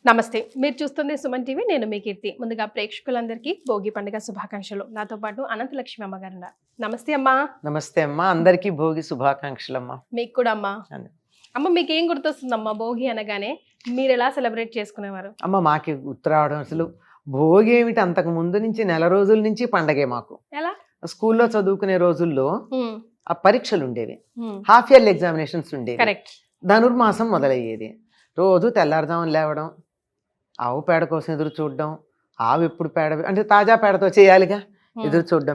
నమస్తే. మీరు చూస్తుంది సుమన్ టీవీ. నేను మీ కీర్తి. ముందుగా ప్రేక్షకులందరికీ భోగి పండుగ శుభాకాంక్షలు. నాతో పాటు అనంతలక్ష్మి అమ్మగారు ఉన్నారు. నమస్తే అమ్మా. నమస్తే అమ్మా, అందరికీ భోగి శుభాకాంక్షలమ్మా. మీకు కూడా అమ్మా. అమ్మ, మీకేం గుర్తొస్తుందమ్మా భోగి అనగానే? మీరు ఎలా సెలబ్రేట్ చేసుకునేవారు? అమ్మ, మాకు ఉత్తరావడం అసలు భోగి ఏమిటి, అంతకు ముందు నుంచి నెల రోజుల నుంచి పండగే మాకు. ఎలా? స్కూల్లో చదువుకునే రోజుల్లో ఆ పరీక్షలు ఉండేవి, హాఫ్ ఇయర్లీ ఎగ్జామినేషన్స్ ఉండేవి. కరెక్ట్. ధనుర్మాసం మొదలయ్యేది. రోజు తెల్లారుజామున లేవడం, ఆవు పేడ కోసం ఎదురు చూడడం, ఆవు ఎప్పుడు పేడ అంటే తాజా పేడతో చేయాలిగా, ఎదురు చూడడం,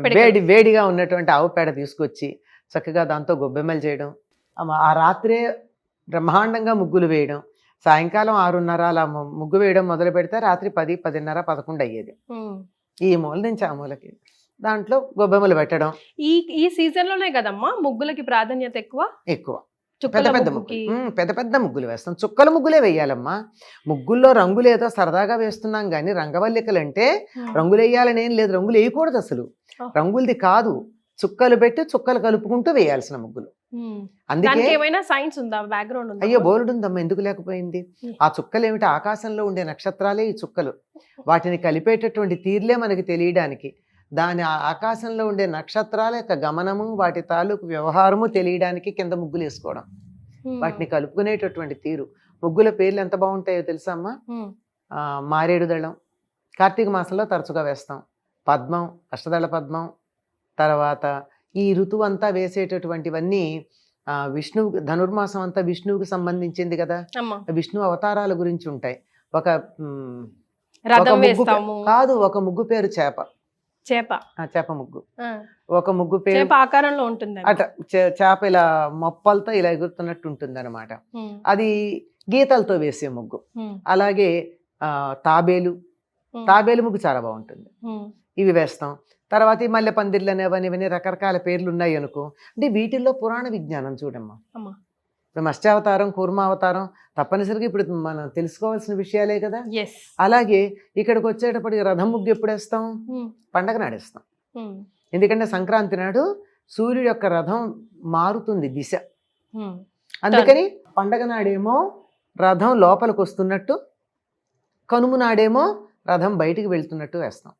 వేడిగా ఉన్నటువంటి ఆవు పేడ తీసుకొచ్చి చక్కగా దాంతో గొబ్బెమ్మలు చేయడం, ఆ రాత్రే బ్రహ్మాండంగా ముగ్గులు వేయడం, సాయంకాలం 6:30 అలా ముగ్గు వేయడం మొదలు పెడితే రాత్రి 10, 10:30, 11 అయ్యేది. ఈ మూల నుంచి ఆ మూలకి దాంట్లో గొబ్బెమ్మలు పెట్టడం. ఈ సీజన్ లోనే కదమ్మా ముగ్గులకి ప్రాధాన్యత ఎక్కువ. పెద్ద పెద్ద ముగ్గులు వేస్తాం, చుక్కల ముగ్గులే వేయాలమ్మా. ముగ్గుల్లో రంగులు ఏదో సరదాగా వేస్తున్నాం కానీ రంగవల్లికలు అంటే రంగులు వేయాలని ఏం లేదు, రంగులు వేయకూడదు అసలు. రంగులది కాదు, చుక్కలు పెట్టి చుక్కలు కలుపుకుంటూ వేయాల్సిన ముగ్గులు. అందుకే సైన్స్ ఉందా, బ్యాక్గ్రౌండ్? అయ్యో బోర్డు ఉందమ్మా, ఎందుకు లేకపోయింది. ఆ చుక్కలు ఏమిటి, ఆకాశంలో ఉండే నక్షత్రాలే ఈ చుక్కలు. వాటిని కలిపేటటువంటి తీర్లే మనకి తెలియడానికి, దాని ఆకాశంలో ఉండే నక్షత్రాల యొక్క గమనము, వాటి తాలూకు వ్యవహారము తెలియడానికి కింద ముగ్గులు వేసుకోవడం, వాటిని కలుపుకునేటటువంటి తీరు. ముగ్గుల పేర్లు ఎంత బాగుంటాయో తెలుసా అమ్మా? మారేడు దళం కార్తీక మాసంలో తరచుగా వేస్తాం, పద్మం, అష్టదళ పద్మం. తర్వాత ఈ ఋతువు అంతా వేసేటటువంటివన్నీ విష్ణువు, ధనుర్మాసం అంతా విష్ణువుకి సంబంధించింది కదా, విష్ణు అవతారాల గురించి ఉంటాయి. ఒక కాదు, ఒక ముగ్గు పేరు చేప ముగ్గు. ఒక ముగ్గు పేరు ఆకారంలో ఉంటుంది అట, చేప ఇలా మొప్పలతో ఇలా ఎగురుతున్నట్టు ఉంటుంది అనమాట. అది గీతలతో వేసే ముగ్గు. అలాగే తాబేలు ముగ్గు చాలా బాగుంటుంది, ఇవి వేస్తాం. తర్వాత ఈ మల్లె పందిర్లు అనేవని రకరకాల పేర్లు ఉన్నాయి అనుకో. అంటే వీటిల్లో పురాణ విజ్ఞానం చూడమ్మా. ఇప్పుడు మత్స్యావతారం, కూర్మావతారం తప్పనిసరిగా ఇప్పుడు మనం తెలుసుకోవాల్సిన విషయాలే కదా. అలాగే ఇక్కడికి వచ్చేటప్పటికి రథం ముగ్గు ఎప్పుడు వేస్తాం? పండగ నాడేస్తాం. ఎందుకంటే సంక్రాంతి నాడు సూర్యుడు యొక్క రథం మారుతుంది దిశ, అందుకని పండగ నాడేమో రథం లోపలికి వస్తున్నట్టు, కనుమ నాడేమో రథం బయటికి వెళ్తున్నట్టు వేస్తాం.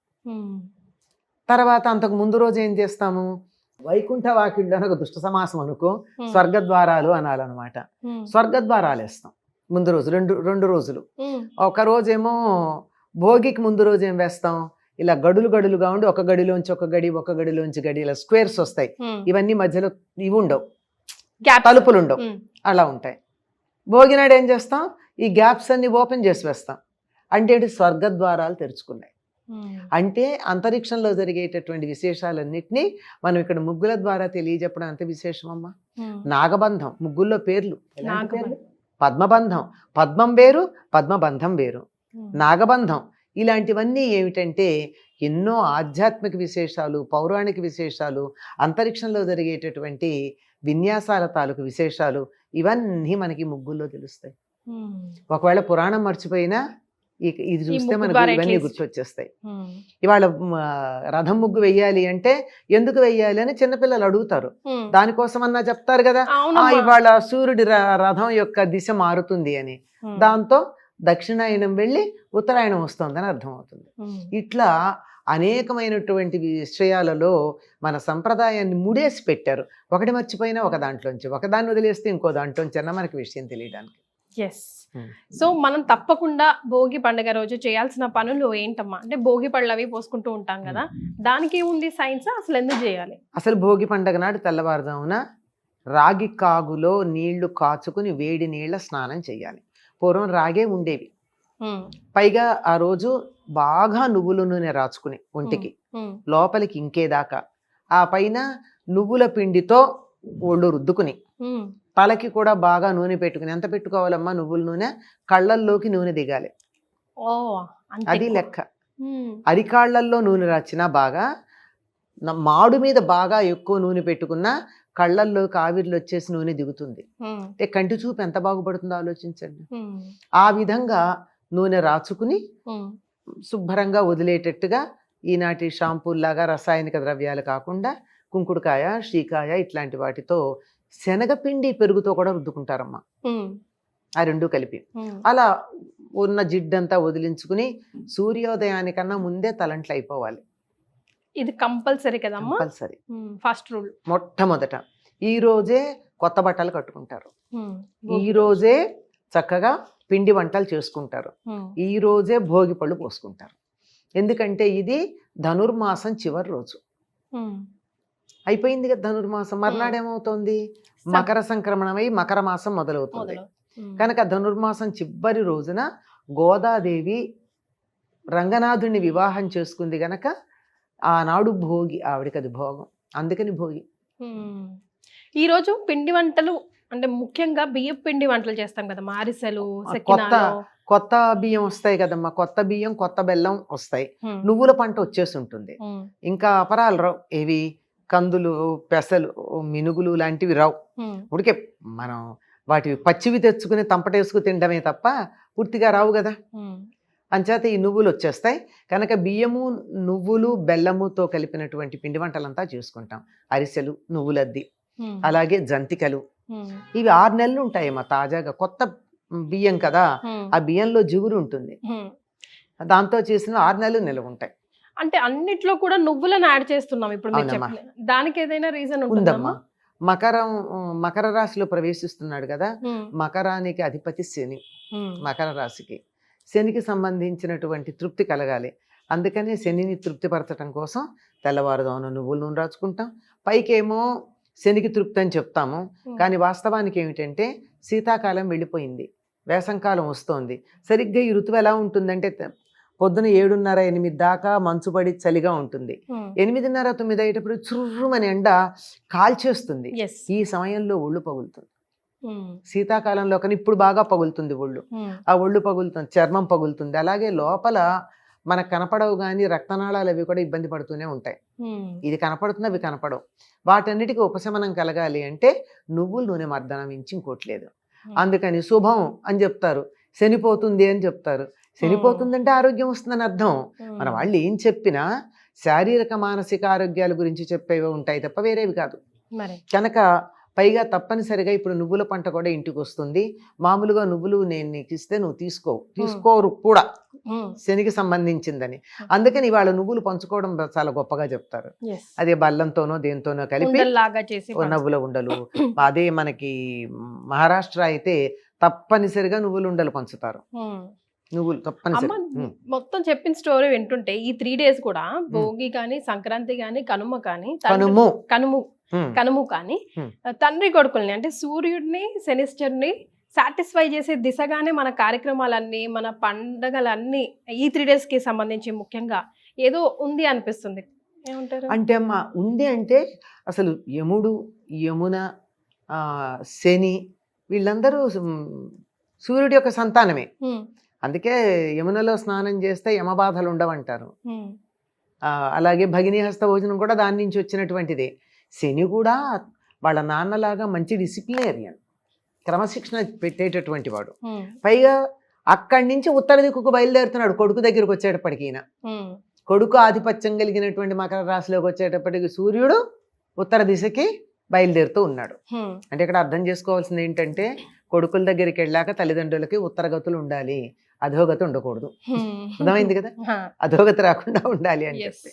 తర్వాత అంతకు ముందు రోజు ఏం చేస్తాము? వైకుంఠ వాకిళ్ళు అని ఒక దుష్ట సమాసం అనుకో, స్వర్గద్వారాలు అనాలన్నమాట. స్వర్గద్వారాలు వేస్తాం ముందు రోజు, రెండు రోజులు. ఒక రోజేమో భోగికి ముందు రోజు ఏం వేస్తాం? ఇలా గడులుగా ఉండి ఒక గడిలోంచి ఒక గడిలోంచి గడి ఇలా స్క్వేర్స్ వస్తాయి. ఇవన్నీ మధ్యలో ఇవి ఉండవు, తలుపులు ఉండవు, అలా ఉంటాయి. భోగినాడు ఏం చేస్తాం? ఈ గ్యాప్స్ అన్ని ఓపెన్ చేసి వేస్తాం. అంటే స్వర్గద్వారాలు తెరుచుకున్నాయి. అంటే అంతరిక్షంలో జరిగేటటువంటి విశేషాలన్నిటినీ మనం ఇక్కడ ముగ్గుల ద్వారా తెలియజెప్పడం అంత విశేషమమ్మా. నాగబంధం, ముగ్గుల్లో పేర్లు పద్మబంధం, పద్మం వేరు, పద్మబంధం వేరు, నాగబంధం. ఇలాంటివన్నీ ఏమిటంటే ఎన్నో ఆధ్యాత్మిక విశేషాలు, పౌరాణిక విశేషాలు, అంతరిక్షంలో జరిగేటటువంటి విన్యాసాల తాలూకు విశేషాలు, ఇవన్నీ మనకి ముగ్గుల్లో తెలుస్తాయి. ఒకవేళ పురాణం మర్చిపోయినా ఇది చూస్తే మనకు ఇవన్నీ గుర్తొచ్చేస్తాయి. ఇవాళ రథం ముగ్గు వెయ్యాలి అంటే ఎందుకు వెయ్యాలి అని చిన్నపిల్లలు అడుగుతారు. దానికోసమన్నా చెప్తారు కదా, ఇవాళ సూర్యుడి రథం యొక్క దిశ మారుతుంది అని. దాంతో దక్షిణాయనం వెళ్ళి ఉత్తరాయణం వస్తుందని అర్థమవుతుంది. ఇట్లా అనేకమైనటువంటి విషయాలలో మన సంప్రదాయాన్ని ముడేసి పెట్టారు. ఒకటి మర్చిపోయినా ఒక దాంట్లోంచి, ఒకదాన్ని వదిలేస్తే ఇంకో దాంట్లోంచి అన్న మనకి విషయం తెలియడానికి. సో మనం తప్పకుండా భోగి పండుగ రోజు చేయాల్సిన పనులు ఏంటమ్మా? అంటే భోగి పళ్ళు అవి పోసుకుంటూ ఉంటాం కదా, దానికి ఏముంది సైన్స్? అసలు ఎందుకు చేయాలి? అసలు భోగి పండుగ నాడు తెల్లవారుజామున రాగి కాగులో నీళ్లు కాచుకుని వేడి నీళ్ళ స్నానం చేయాలి. పూర్వం రాగే ఉండేవి, పైగా ఆ రోజు బాగా నువ్వుల నూనె రాచుకుని ఒంటికి లోపలికి ఇంకేదాకా, ఆ పైన నువ్వుల పిండితో ఒళ్ళు రుద్దుకుని తలకి కూడా బాగా నూనె పెట్టుకుని, ఎంత పెట్టుకోవాలమ్మా నువ్వుల నూనె? కళ్ళల్లోకి నూనె దిగాలి, అది లెక్క. అరికాళ్లల్లో నూనె రాచినా బాగా, మాడు మీద బాగా ఎక్కువ నూనె పెట్టుకున్నా కళ్ళల్లోకి ఆవిర్లు వచ్చేసి నూనె దిగుతుంది. అంటే కంటి చూపు ఎంత బాగుపడుతుందో ఆలోచించండి. ఆ విధంగా నూనె రాచుకుని శుభ్రంగా వదిలేటట్టుగా, ఈనాటి షాంపూల్లాగా రసాయనిక ద్రవ్యాలు కాకుండా కుంకుడుకాయ, షీకాయ ఇట్లాంటి వాటితో, శనగపిండి పెరుగుతో కూడా రుద్దుకుంటారమ్మా. ఆ రెండు కలిపి. అలా ఉన్న జిడ్డంతా వదిలించుకుని సూర్యోదయానికన్నా ముందే తలంట్లు అయిపోవాలి. ఇది కంపల్సరీ కదమ్మా, కంపల్సరీ. First rule. మొట్టమొదట ఈ రోజే కొత్త బట్టలు కట్టుకుంటారు, ఈ రోజే చక్కగా పిండి వంటలు చేసుకుంటారు, ఈ రోజే భోగి పళ్ళు పోసుకుంటారు. ఎందుకంటే ఇది ధనుర్మాసం చివరి రోజు అయిపోయింది కదా. ధనుర్మాసం మర్నాడేమవుతోంది, మకర సంక్రమణమై మకర మాసం మొదలవుతుంది. కనుక ధనుర్మాసం చివరి రోజున గోదాదేవి రంగనాథుడిని వివాహం చేసుకుంది గనక ఆనాడు భోగి, ఆవిడకి అది భోగం, అందుకని భోగి. ఈ రోజు పిండి వంటలు అంటే ముఖ్యంగా బియ్యం పిండి వంటలు చేస్తాం కదా, అరిసెలు, కొత్త బియ్యం వస్తాయి కదమ్మా, కొత్త బియ్యం కొత్త బెల్లం వస్తాయి, నువ్వుల పంట వచ్చేసి ఉంటుంది. ఇంకా అపరాలు రావు, ఏవి కందులు, పెసలు, మినుగులు లాంటివి రావు. ఉడికే మనం వాటివి పచ్చివి తెచ్చుకుని తంపటేసుకు తినడమే తప్ప పూర్తిగా రావు కదా. అంచేత ఈ నువ్వులు వచ్చేస్తాయి. కనుక బియ్యము, నువ్వులు, బెల్లముతో కలిపినటువంటి పిండి వంటలంతా చేసుకుంటాం. అరిసెలు, నువ్వులద్ది, అలాగే జంతికలు. ఇవి 6 నెలలు ఉంటాయమ్మా తాజాగా, కొత్త బియ్యం కదా, ఆ బియ్యంలో జిగురు ఉంటుంది, దాంతో చేసిన 6 నెలలు నిలవ ఉంటాయి. అంటే అన్నిట్లో కూడా నువ్వులను యాడ్ చేస్తున్నాం ఇప్పుడు మీరు చెప్పిన దానికి ఏదైనా రీజన్ ఉంటుందమ్మా? మకర రాశిలో ప్రవేశిస్తున్నాడు కదా, మకరానికి అధిపతి శని, మకర రాశికి శనికి సంబంధించినటువంటి తృప్తి కలగాలి. అందుకనే శనిని తృప్తిపరచడం కోసం తెల్లవారుదామున నువ్వుల నూనె రాచుకుంటాం. పైకేమో శనికి తృప్తి అని చెప్తాము, కానీ వాస్తవానికి ఏమిటంటే శీతాకాలం వెళ్ళిపోయింది, వేసంకాలం వస్తోంది. సరిగ్గా ఈ ఋతువు ఎలా ఉంటుందంటే పొద్దున 7:30, 8 దాకా మంచు పడి చలిగా ఉంటుంది. 8:30, 9 అయ్యేటప్పుడు చుర్రుమని ఎండ కాల్చేస్తుంది. ఈ సమయంలో ఒళ్ళు పగులుతుంది. శీతాకాలంలో కానీ ఇప్పుడు బాగా పగులుతుంది ఒళ్ళు, ఆ ఒళ్ళు పగులుతుంది, చర్మం పగులుతుంది. అలాగే లోపల మనకు కనపడవు కానీ రక్తనాళాలు అవి కూడా ఇబ్బంది పడుతూనే ఉంటాయి. ఇది కనపడుతుంది, అవి కనపడవు. వాటన్నిటికీ ఉపశమనం కలగాలి అంటే నువ్వుల నూనె మర్దనం మించి ఇంకోట్లేదు. అందుకని శుభం అని చెప్తారు, శనిపోతుంది అని చెప్తారు. శనిపోతుందంటే ఆరోగ్యం వస్తుందని అర్థం. మన వాళ్ళు ఏం చెప్పినా శారీరక మానసిక ఆరోగ్యాల గురించి చెప్పేవి ఉంటాయి తప్ప వేరేవి కాదు. కనుక పైగా తప్పనిసరిగా ఇప్పుడు నువ్వుల పంట కూడా ఇంటికి వస్తుంది. మామూలుగా నువ్వులు నేను నీకు ఇస్తే నువ్వు తీసుకోరు కూడా, శనికి సంబంధించిందని. అందుకని ఇవాళ నువ్వులు పంచుకోవడం చాలా గొప్పగా చెప్తారు. అదే బెల్లంతోనో దేంతోనో కలిపి నువ్వుల ఉండలు. అదే మనకి మహారాష్ట్ర అయితే తప్పనిసరిగా నువ్వులు ఉండలు పంచుతారు. నువ్వులు తప్పనిసరి. మొత్తం చెప్పిన స్టోరీ వింటుంటే ఈ 3 days కూడా భోగి కానీ, సంక్రాంతి కానీ, కనుమ కానీ, కనుము కానీ తండ్రి కొడుకుల్ని అంటే సూర్యుడిని, శనిశ్చరుని సాటిస్ఫై చేసే దిశగానే మన కార్యక్రమాలన్నీ, మన పండగలన్నీ ఈ 3 days కి సంబంధించి ముఖ్యంగా ఏదో ఉంది అనిపిస్తుంది. ఏమంటారు? అంటే అమ్మా ఉంది అంటే అసలు యముడు, యమున, శని వీళ్ళందరూ సూర్యుడి యొక్క సంతానమే. అందుకే యమునలో స్నానం చేస్తే యమబాధలు ఉండవంటారు. అలాగే భగినీహస్త భోజనం కూడా దాని నుంచి వచ్చినటువంటిదే. శని కూడా వాళ్ళ నాన్నలాగా మంచి డిసిప్లినేరియన్, క్రమశిక్షణ పెట్టేటటువంటి వాడు. పైగా అక్కడి నుంచి ఉత్తర దిక్కుకు బయలుదేరుతున్నాడు కొడుకు దగ్గరకు వచ్చేటప్పటికి. కొడుకు ఆధిపత్యం కలిగినటువంటి మకర రాశిలోకి వచ్చేటప్పటికి సూర్యుడు ఉత్తర దిశకి బయలుదేరుతూ ఉన్నాడు. అంటే ఇక్కడ అర్థం చేసుకోవాల్సింది ఏంటంటే కొడుకుల దగ్గరికి వెళ్ళాక తల్లిదండ్రులకి ఉత్తరగతులు ఉండాలి, అధోగతి ఉండకూడదు. అర్థమైంది కదా, అధోగతి రాకుండా ఉండాలి అని చెప్పి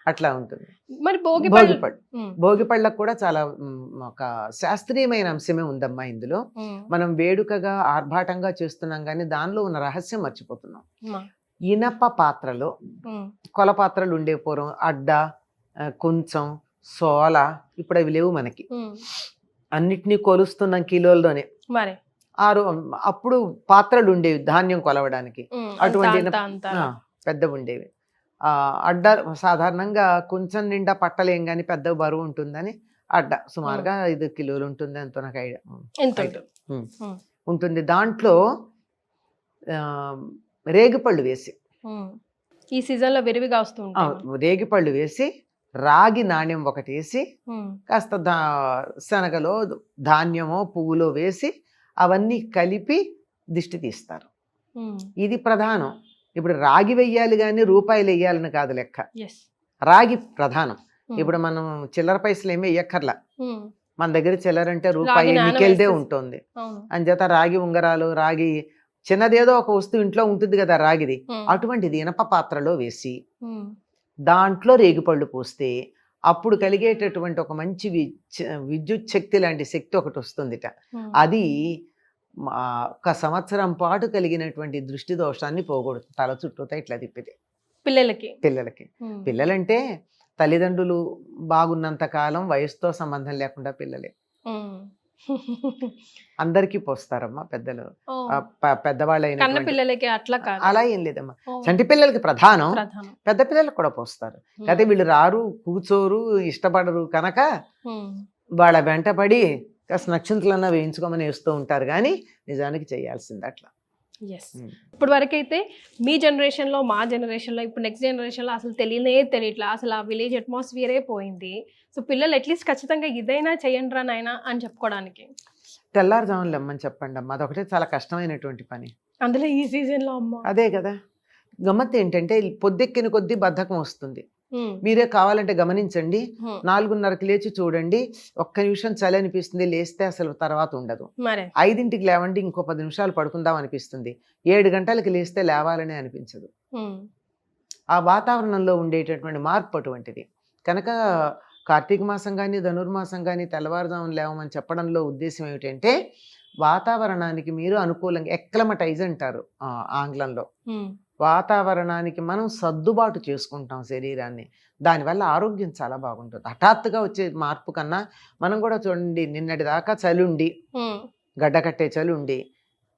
అట్లా ఉంటుంది. మరి భోగిపళ్ళకు కూడా చాలా ఒక శాస్త్రీయమైన అంశమే ఉందమ్మా ఇందులో. మనం వేడుకగా ఆర్భాటంగా చేస్తున్నాం కానీ దానిలో ఉన్న రహస్యం మర్చిపోతున్నాం. ఇనప పాత్రలో, కొల పాత్రలు ఉండే పూర్వం అడ్డ, కొంచెం, సోల, ఇప్పుడు అవి లేవు మనకి. అన్నిటినీ కొలుస్తున్నాం కిలోల్లోనే. అప్పుడు పాత్రలు ఉండేవి ధాన్యం కొలవడానికి, అటువంటి పెద్ద ఉండేవి. అడ్డ సాధారణంగా కొంచెం నిండా పట్టలేం కానీ పెద్ద బరువు ఉంటుందని అడ్డ సుమారుగా 5 కిలోలు ఉంటుంది, ఎంతో నాకు ఐడియా ఉంటుంది. దాంట్లో రేగిపళ్ళు వేసి, ఈ సీజన్ లో విరివిగా వస్తుంది, రేగిపళ్ళు వేసి రాగి నాణ్యం ఒకటి వేసి కాస్త శనగలో ధాన్యమో పువ్వులో వేసి అవన్నీ కలిపి దిష్టి తీస్తారు. ఇది ప్రధానం. ఇప్పుడు రాగి వెయ్యాలి కానీ రూపాయలు వెయ్యాలని కాదు లెక్క, రాగి ప్రధానం. ఇప్పుడు మనం చిల్లర పైసలు ఏమీ వెయ్యక్కర్లా, మన దగ్గర చిల్లరంటే రూపాయి నికెల్దే ఉంటుంది. అంచేత రాగి ఉంగరాలు, రాగి చిన్నదేదో ఒక వస్తువు ఇంట్లో ఉంటుంది కదా రాగిది, అటువంటిది ఇనప పాత్రలో వేసి దాంట్లో రేగిపళ్ళు పోస్తే అప్పుడు కలిగేటటువంటి ఒక మంచి విద్యుత్ శక్తి లాంటి శక్తి ఒకటి వస్తుందిట. అది ఒక సంవత్సరం పాటు కలిగినటువంటి దృష్టి దోషాన్ని పోగొడుతుంది. తల చుట్టూతా ఇట్లా తిప్పితే పిల్లలకి పిల్లలంటే తల్లిదండ్రులు బాగున్నంత కాలం వయసుతో సంబంధం లేకుండా పిల్లలే అందరికీ పోస్తారమ్మా. పెద్దలు పెద్దవాళ్ళైన అలా ఏం లేదమ్మా. చంటి పిల్లలకి ప్రధానం, పెద్ద పిల్లలకు కూడా పోస్తారు. అయితే వీళ్ళు రారు, కూర్చోరు, ఇష్టపడరు కనుక వాళ్ళ వెంటపడి కాస్త నక్షత్రాలన్నా వేయించుకోమని వేస్తూ ఉంటారు, కానీ నిజానికి చేయాల్సింది అట్లా. ఇప్పుడు వరకైతే మీ జనరేషన్లో, మా జనరేషన్లో, ఇప్పుడు నెక్స్ట్ జనరేషన్లో అసలు తెలియట్లా. అసలు ఆ విలేజ్ అట్మాస్ఫియరే పోయింది. సో పిల్లలు అట్లీస్ట్ ఖచ్చితంగా ఇదైనా చెయ్యండి రా నాయనా అని చెప్పుకోవడానికి తెల్లారుజామున లెమ్మని చెప్పండి అమ్మ. అదొకటే చాలా కష్టమైనటువంటి పని. అందులో ఈ సీజన్లో అమ్మ అదే కదా గమ్మత్తు. ఏంటంటే పొద్దెక్కిన కొద్దీ బద్ధకం వస్తుంది. మీరే కావాలంటే గమనించండి, 4:30కి లేచి చూడండి, ఒక్క నిమిషం చలి అనిపిస్తుంది, లేస్తే అసలు తర్వాత ఉండదు. 5ంటికి లేవండి, ఇంకో 10 నిమిషాలు పడుకుందాం అనిపిస్తుంది. 7 గంటలకి లేస్తే లేవాలని అనిపించదు. ఆ వాతావరణంలో ఉండేటటువంటి మార్పు అటువంటిది కనుక కార్తీక మాసం కానీ ధనుర్మాసం కానీ తెల్లవారుజామున లేవమని చెప్పడంలో ఉద్దేశం ఏమిటంటే వాతావరణానికి మీరు అనుకూలంగా ఎక్లమటైజ్ అంటారు ఆంగ్లంలో. వాతావరణానికి మనం సర్దుబాటు చేసుకుంటాం శరీరాన్ని. దానివల్ల ఆరోగ్యం చాలా బాగుంటుంది. హఠాత్తుగా వచ్చే మార్పు కన్నా మనం కూడా చూడండి, నిన్నటి దాకా చలి ఉండి గడ్డ కట్టే చలి ఉండి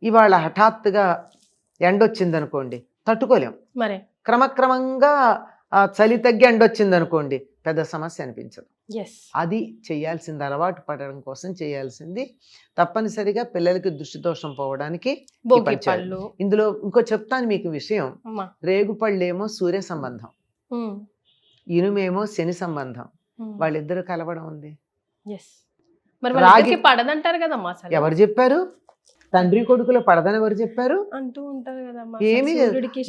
ఇవాళ హఠాత్తుగా ఎండొచ్చింది అనుకోండి, తట్టుకోలేం. క్రమక్రమంగా చలి తగ్గి ఎండొచ్చింది అనుకోండి, పెద్ద సమస్య అనిపించదు. అది చేయాల్సింది, అలవాటు పడడం కోసం చేయాల్సింది. తప్పనిసరిగా పిల్లలకి దృష్టి దోషం పోవడానికి ఇందులో ఇంకో చెప్తాను మీకు విషయం. రేగుపళ్ళేమో సూర్య సంబంధం, ఇనుమేమో శని సంబంధం. వాళ్ళిద్దరు కలవడం ఉంది. పడదంటారు కదమ్మా. ఎవరు చెప్పారు? తండ్రి కొడుకులో పడదని ఎవరు చెప్పారు? అంటూ ఉంటారు కదమ్మా. ఏమి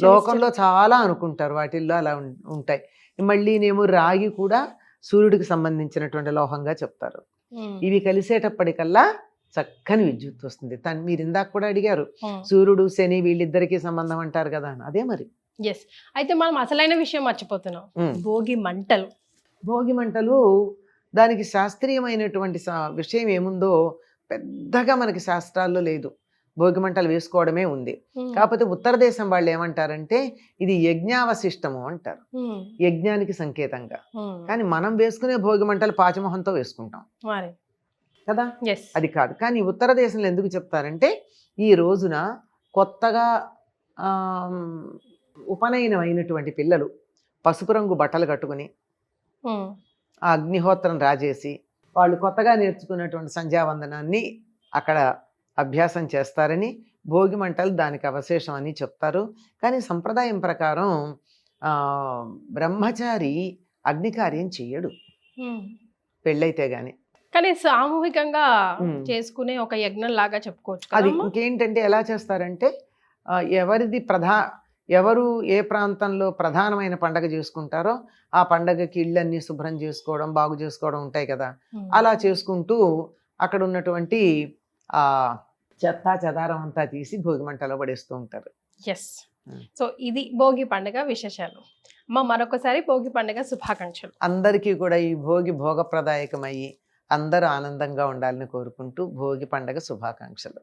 లోకంలో చాలా అనుకుంటారు, వాటిల్లో అలా ఉంటాయి. మళ్ళీనేమో రాగి కూడా సూర్యుడికి సంబంధించినటువంటి లోహంగా చెప్తారు. ఇవి కలిసేటప్పటికల్లా చక్కని విద్యుత్ వస్తుంది. మీరు ఇందాక కూడా అడిగారు, సూర్యుడు శని వీళ్ళిద్దరికి సంబంధం అంటారు కదా అని. అదే మరి. అయితే మనం అసలైన విషయం మర్చిపోతున్నాం, భోగి మంటలు. భోగి మంటలు దానికి శాస్త్రీయమైనటువంటి విషయం ఏముందో పెద్దగా మనకి శాస్త్రాల్లో లేదు. భోగి మంటలు వేసుకోవడమే ఉంది. కాకపోతే ఉత్తర దేశం వాళ్ళు ఏమంటారంటే ఇది యజ్ఞావశిష్టము అంటారు, యజ్ఞానికి సంకేతంగా. కానీ మనం వేసుకునే భోగి మంటలు పాచమొహంతో వేసుకుంటాం కదా, అది కాదు. కానీ ఉత్తర దేశంలో ఎందుకు చెప్తారంటే ఈ రోజున కొత్తగా ఉపనయనం అయినటువంటి పిల్లలు పసుపు రంగు బట్టలు కట్టుకుని ఆ అగ్నిహోత్రం రాజేసి వాళ్ళు కొత్తగా నేర్చుకున్నటువంటి సంధ్యావందనాన్ని అక్కడ అభ్యాసం చేస్తారని, భోగి మంటలు దానికి అవశేషం అని చెప్తారు. కానీ సంప్రదాయం ప్రకారం బ్రహ్మచారి అగ్నికార్యం చెయ్యడు పెళ్ళైతే గాని. కానీ సామూహికంగా చేసుకునే ఒక యజ్ఞం లాగా చెప్పుకోవచ్చు. అది ఇంకేంటంటే ఎలా చేస్తారంటే ఎవరు ఏ ప్రాంతంలో ప్రధానమైన పండగ చేసుకుంటారో ఆ పండగకి ఇళ్ళన్నీ శుభ్రం చేసుకోవడం, బాగు చేసుకోవడం ఉంటాయి కదా. అలా చేసుకుంటూ అక్కడ ఉన్నటువంటి ఆ చెత్త చెదారం అంతా తీసి భోగి మంటలో పడేస్తూ ఉంటారు. సో ఇది భోగి పండుగ విశేషాలు. మరొకసారి భోగి పండుగ శుభాకాంక్షలు. అందరికీ కూడా ఈ భోగి భోగప్రదాయకమయ్యి అందరూ ఆనందంగా ఉండాలని కోరుకుంటూ భోగి పండుగ శుభాకాంక్షలు.